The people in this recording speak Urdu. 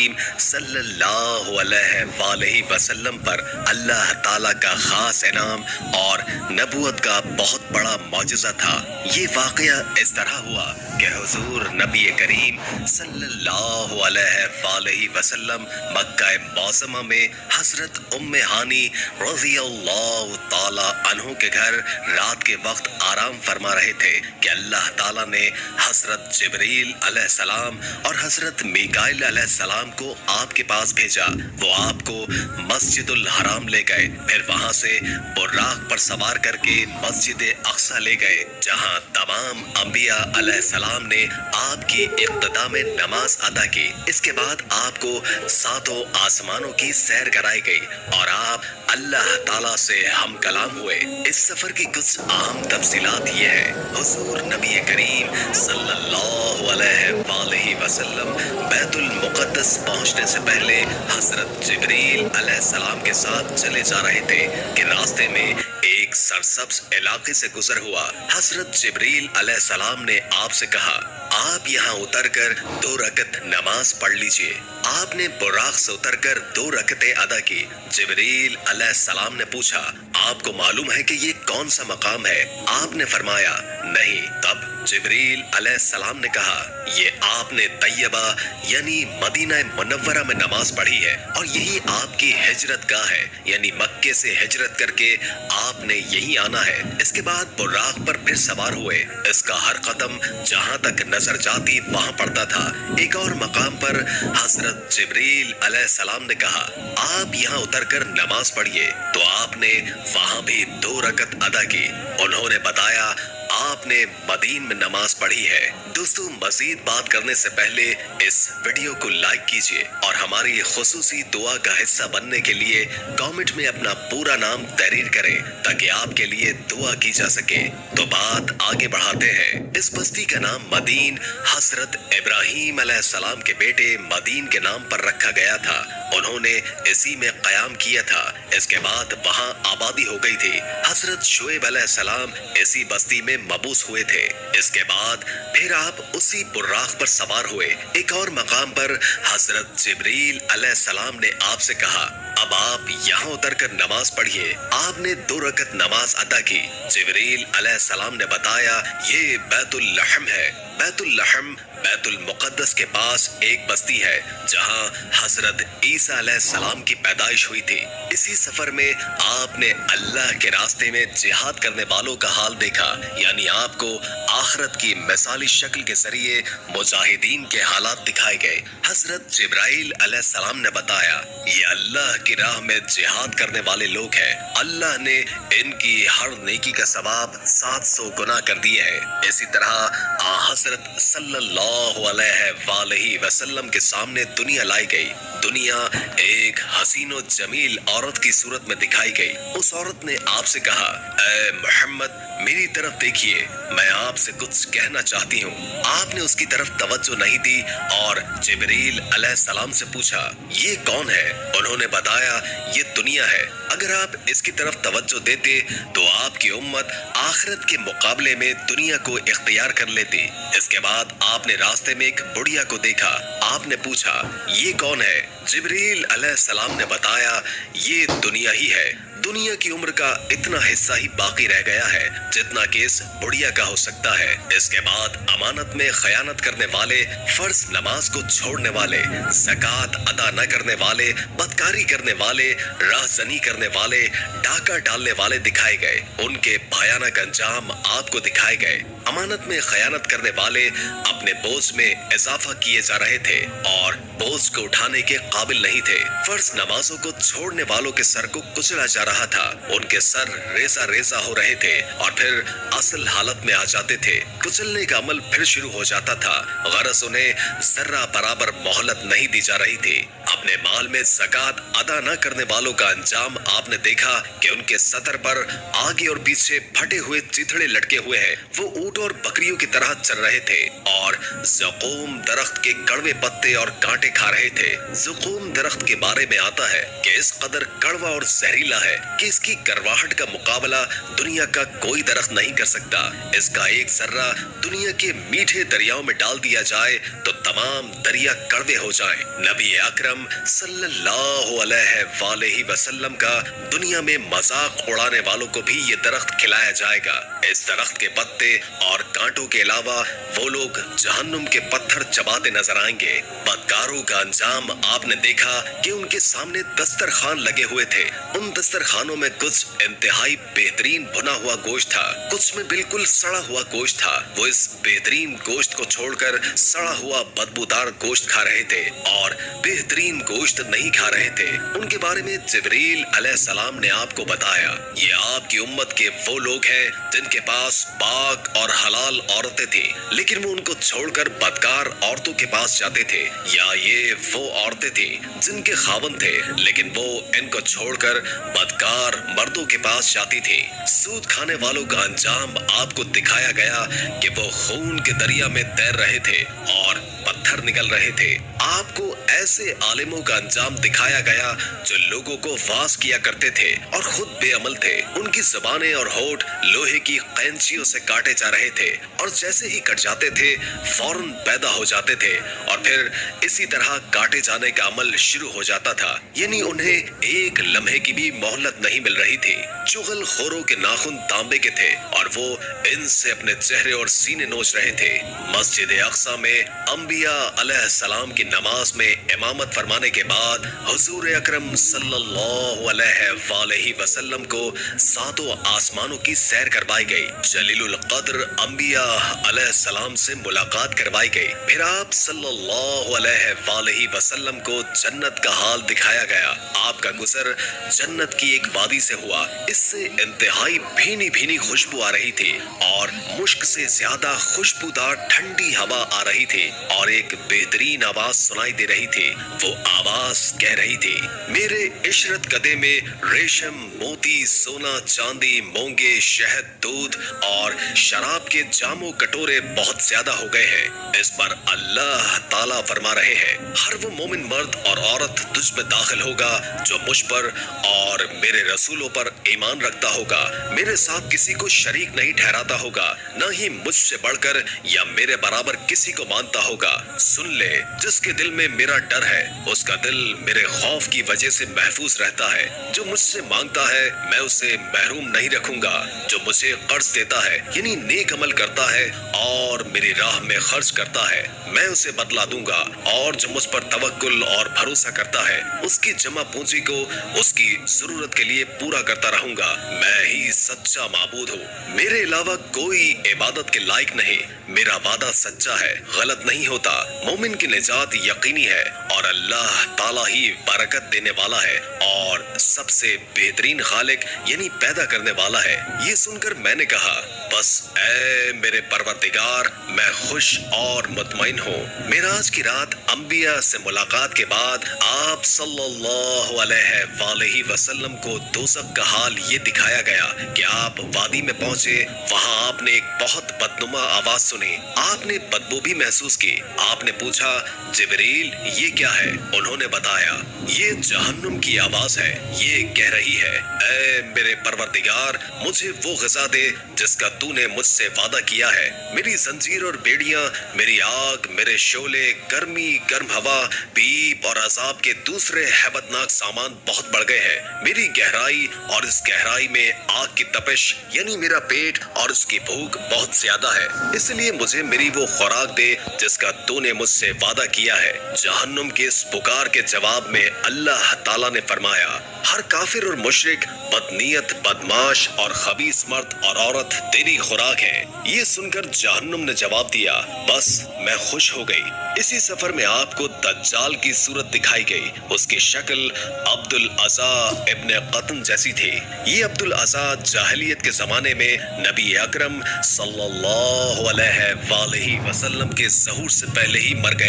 کریم صلی اللہ علیہ وآلہ وسلم پر اللہ تعالیٰ کا خاص انعام اور نبوت کا بہت بڑا معجزہ تھا۔ یہ واقعہ اس طرح ہوا کہ حضور نبی کریم صلی اللہ علیہ وآلہ وسلم مکہ معظمہ میں حضرت ام ہانی رضی اللہ تعالی عنہ کے گھر رات کے وقت آرام فرما رہے تھے کہ اللہ تعالیٰ نے حضرت جبریل علیہ السلام اور حضرت میکائیل علیہ السلام کو آپ کے پاس بھیجا۔ وہ آپ کو مسجد الحرام لے گئے، پھر وہاں سے براق پر سوار کر کے مسجد اقصی لے گئے، جہاں تمام انبیاء علیہ السلام نے آپ کی اقتدا میں نماز ادا کی۔ اس کے بعد آپ کو ساتوں آسمانوں کی سیر کرائی گئی اور آپ اللہ تعالیٰ سے ہم کلام ہوئے۔ اس سفر کی کچھ اہم تفصیلات یہ ہے۔ حضور نبی کریم صلی اللہ علیہ وآلہ وسلم بیت المقدس پہنچنے سے پہلے حضرت جبریل علیہ السلام کے ساتھ چلے جا رہے تھے کہ راستے میں ایک سرسبز علاقے سے گزر ہوا۔ حضرت جبریل علیہ السلام نے آپ سے کہا، آپ یہاں اتر کر 2 رکعت نماز پڑھ لیجئے۔ آپ نے براق سے اتر کر 2 رکعتیں ادا کی۔ جبریل علیہ السلام نے پوچھا، آپ کو معلوم ہے کہ یہ کون سا مقام ہے؟ آپ نے فرمایا، نہیں۔ تب جبریل علیہ السلام نے کہا، یہ آپ نے طیبہ یعنی مدینہ منورہ میں نماز پڑھی ہے اور یہی آپ کی ہجرت گاہ ہے، یعنی مکے سے ہجرت کر کے آپ نے یہی آنا ہے۔ اس کے بعد براق پر پھر سوار ہوئے۔ اس کا ہر قدم جہاں تک نظر جاتی وہاں پڑتا تھا۔ ایک اور مقام پر حضرت جبریل علیہ السلام نے کہا، آپ یہاں اتر کر نماز پڑھیے، تو آپ نے وہاں بھی 2 رکعت ادا کی۔ انہوں نے بتایا، آپ نے مدین میں نماز پڑھی ہے۔ دوستو، مزید بات کرنے سے پہلے اس ویڈیو کو لائک کیجئے اور ہماری خصوصی دعا کا حصہ بننے کے لیے کامنٹ میں اپنا پورا نام تحریر کریں تاکہ آپ کے لیے دعا کی جا سکے۔ تو بات آگے بڑھاتے ہیں۔ اس بستی کا نام مدین حضرت ابراہیم علیہ السلام کے بیٹے مدین کے نام پر رکھا گیا تھا۔ انہوں نے اسی میں قیام کیا تھا۔ اس کے بعد وہاں آبادی ہو گئی تھی۔ حضرت شعیب علیہ السلام اسی بستی میں مبعوث ہوئے تھے۔ اس کے بعد پھر آپ اسی براق پر سوار ہوئے۔ ایک اور مقام پر حضرت جبریل علیہ السلام نے آپ سے کہا، اب آپ یہاں اتر کر نماز پڑھیے۔ آپ نے 2 رکعت نماز ادا کی۔ جبریل علیہ السلام نے بتایا، یہ بیت اللحم ہے۔ بیت اللحم بیت المقدس کے پاس ایک بستی ہے جہاں حضرت عیسیٰ علیہ السلام کی پیدائش ہوئی تھی۔ اسی سفر میں آپ نے اللہ کے راستے میں جہاد کرنے والوں کا حال دیکھا، یعنی آپ کو آخرت کی مثالی شکل کے ذریعے مجاہدین کے حالات دکھائے گئے۔ حضرت جبرائیل علیہ السلام نے بتایا، یہ اللہ کی راہ میں جہاد کرنے والے لوگ ہیں، اللہ نے ان کی ہر نیکی کا ثواب 700 گنا کر دیے ہیں۔ اسی طرح حضرت صلی اللہ علیہ وآلہ وسلم کے سامنے دنیا لائی گئی۔ دنیا ایک حسین و جمیل عورت کی صورت میں دکھائی گئی۔ اس عورت نے آپ سے کہا، اے محمد، میری طرف دیکھیے، میں آپ سے کچھ کہنا چاہتی ہوں۔ آپ نے اس کی طرف توجہ نہیں دی اور جبریل علیہ السلام سے پوچھا، یہ کون ہے؟ انہوں نے بتایا، یہ دنیا ہے۔ اگر آپ اس کی طرف توجہ دیتے تو آپ کی امت آخرت کے مقابلے میں دنیا کو اختیار کر لیتی۔ اس کے بعد آپ نے راستے میں ایک بڑھیا کو دیکھا۔ آپ نے پوچھا، یہ کون ہے؟ جبریل علیہ السلام نے بتایا، یہ دنیا ہی ہے۔ دنیا کی عمر کا اتنا حصہ ہی باقی رہ گیا ہے جتنا کہ اس بڑھیا کا ہو سکتا ہے۔ اس کے بعد امانت میں خیانت کرنے والے، فرض نماز کو چھوڑنے والے، زکوٰۃ ادا نہ کرنے والے، بدکاری کرنے والے، راہ زنی کرنے والے، ڈاکہ ڈالنے والے دکھائے گئے۔ ان کے بھیانک انجام آپ کو دکھائے گئے۔ امانت میں خیانت کرنے والے اپنے بوجھ میں اضافہ کیے جا رہے تھے اور بوجھ کو اٹھانے کے قابل نہیں تھے۔ فرض نمازوں کو چھوڑنے والوں کے سر کو کچلا جا رہا تھا۔ ان کے سر ریزہ ریزہ ہو رہے تھے اور پھر اصل حالت میں آ جاتے تھے۔ کچلنے کا عمل پھر شروع ہو جاتا تھا، غرض انہیں ذرہ برابر مہلت نہیں دی جا رہی تھی۔ اب اپنے مال میں زکات ادا نہ کرنے والوں کا انجام آپ نے دیکھا کہ ان کے سطر پر آگے اور پیچھے پھٹے ہوئے چیتھڑے لٹکے ہوئے ہیں، وہ اونٹ اور بکریوں کی طرح چل رہے تھے اور زقوم درخت کے کڑوے پتے اور کانٹے کھا رہے تھے۔ زقوم درخت کے بارے میں آتا ہے کہ اس قدر کڑوا اور زہریلا ہے کہ اس کی کرواہٹ کا مقابلہ دنیا کا کوئی درخت نہیں کر سکتا۔ اس کا ایک ذرہ دنیا کے میٹھے دریاؤں میں ڈال دیا جائے تو تمام دریا کڑوے ہو جائیں۔ نبی اکرم صلی اللہ علیہ وآلہ وسلم کا دنیا میں مذاق اڑانے والوں کو بھی یہ درخت کھلایا جائے گا۔ اس درخت کے پتے اور کانٹوں کے علاوہ وہ لوگ جہنم کے پتھر چباتے نظر آئیں گے۔ بدکاروں کا انجام آپ نے دیکھا کہ ان کے سامنے دسترخوان لگے ہوئے تھے۔ ان دسترخوانوں میں کچھ انتہائی بہترین بھنا ہوا گوشت تھا، کچھ میں بالکل سڑا ہوا گوشت تھا۔ وہ اس بہترین گوشت کو چھوڑ کر سڑا ہوا بدبودار گوشت کھا رہے تھے اور بہترین گوشت نہیں کھا رہے تھے۔ ان کے بارے میں جبریل علیہ السلام نے آپ کو بتایا، یہ آپ کی امت کے وہ لوگ ہیں جن کے پاس پاک اور حلال عورتیں تھیں، لیکن وہ ان کو چھوڑ کر بدکار عورتوں کے پاس جاتے تھے، یا یہ وہ عورتیں تھیں جن کے خاوند تھے لیکن وہ ان کو چھوڑ کر بدکار مردوں کے پاس جاتی تھی۔ سود کھانے والوں کا انجام آپ کو دکھایا گیا کہ وہ خون کے دریا میں تیر رہے تھے اور پتھر نکل رہے تھے۔ آپ کو ایسے عالموں کا انجام دکھایا گیا جو لوگوں کو واز کیا کرتے تھے اور خود بے عمل تھے۔ ان کی زبانیں اور ہونٹ لوہے کی قینچیوں سے کاٹے جا رہے تھے اور جیسے ہی کٹ جاتے تھے فوراً پیدا ہو جاتے تھے اور پھر اسی طرح کاٹے جانے کا عمل شروع ہو جاتا تھا، یعنی انہیں ایک لمحے کی بھی مہلت نہیں مل رہی تھی۔ چغل خوروں کے ناخن تانبے کے تھے اور وہ ان سے اپنے چہرے اور سینے نوچ رہے تھے۔ مسجد اقصی میں انبیاء علیہ السلام کی نماز میں امامت فرمانے کے بعد حضور اکرم صلی اللہ علیہ وآلہ وسلم کو ساتوں آسمانوں کی سیر کروائی گئی۔ جلیل القدر انبیاء علیہ السلام سے ملاقات کروائی گئی۔ پھر آپ صلی اللہ علیہ وآلہ وسلم کو جنت کا حال دکھایا گیا۔ آپ کا گزر جنت کی ایک وادی سے ہوا، اس سے انتہائی بھینی بھینی خوشبو آ رہی تھی اور مشک سے زیادہ خوشبودار ٹھنڈی ہوا آ رہی تھی اور ایک بہترین آواز سنائی دے رہی تھی۔ وہ آواز کہہ رہی تھی، میرے عشرت قدے میں ریشم، موتی، سونا، چاندی، مونگے، شہد، دودھ اور شراب کے جام و کٹورے بہت زیادہ ہو گئے ہیں۔ اس پر اللہ تعالیٰ فرما رہے ہیں، ہر وہ مومن مرد اور عورت تجھ میں داخل ہوگا جو مجھ پر اور میرے رسولوں پر ایمان رکھتا ہوگا، میرے ساتھ کسی کو شریک نہیں ٹھہراتا ہوگا، نہ ہی مجھ سے بڑھ کر یا میرے برابر کسی کو مانتا ہوگا۔ سن لے، جس کے دل میں میرا ڈر ہے اس کا دل میرے خوف کی وجہ سے محفوظ رہتا ہے۔ جو مجھ سے مانگتا ہے میں اسے محروم نہیں رکھوں گا، جو مجھے قرض دیتا ہے یعنی نیک عمل کرتا ہے اور میری راہ میں خرچ کرتا ہے میں اسے بدلا دوں گا، اور جو مجھ پر توکل اور بھروسہ کرتا ہے اس کی جمع پونجی کو اس کی ضرورت کے لیے پورا کرتا رہوں گا۔ میں ہی سچا معبود ہوں، میرے علاوہ کوئی عبادت کے لائق نہیں، میرا وعدہ سچا ہے، غلط نہیں ہوتا۔ مومن کی نجات یقینی ہے اور اللہ تعالیٰ ہی برکت دینے والا ہے اور سب سے بہترین خالق یعنی پیدا کرنے والا ہے۔ یہ سن کر میں نے کہا، بس اے میرے پروردگار، میں خوش اور مطمئن ہوں۔ معراج کی رات انبیاء سے ملاقات کے بعد آپ صلی اللہ علیہ وآلہ وسلم کو دوزخ کا حال یہ دکھایا گیا کہ آپ وادی میں پہنچے، وہاں آپ نے ایک بہت بدنما آواز سنی، آپ نے بدبو بھی محسوس کی۔ آپ نے پوچھا، جبریل یہ کیا ہے؟ انہوں نے بتایا، یہ جہنم کی آواز ہے، یہ کہہ رہی ہے، اے میرے پروردگار، مجھے وہ غذا دے جس کا تو نے مجھ سے وعدہ کیا ہے۔ میری زنجیر اور بیڑیاں، میری آگ، میرے شعلے، گرمی، گرم ہوا، پیپ اور عذاب کے دوسرے ہیبتناک سامان بہت بڑھ گئے ہیں۔ میری گہرائی اور اس گہرائی میں آگ کی تپش یعنی میرا پیٹ اور اس کی بھوک بہت زیادہ ہے، اس لیے مجھے میری وہ خوراک دے جس کا تو نے مجھ سے وعدہ کیا ہے۔ جہنم کے اس پکار کے جواب میں اللہ تعالیٰ نے فرمایا، ہر کافر اور مشرک، بدنیت، بدماش اور خبیث مرد اور عورت تیری خوراک ہے۔ یہ سن کر جہنم نے جواب دیا، بس میں خوش ہو گئی۔ اسی سفر میں آپ کو دجال کی صورت دکھائی گئی، اس کی شکل عبد العزا ابن قطن جیسی تھی۔ یہ عبد العزا جاہلیت کے زمانے میں نبی اکرم صلی اللہ علیہ وآلہ وسلم کے ظہور سے پہلے ہی مر گئے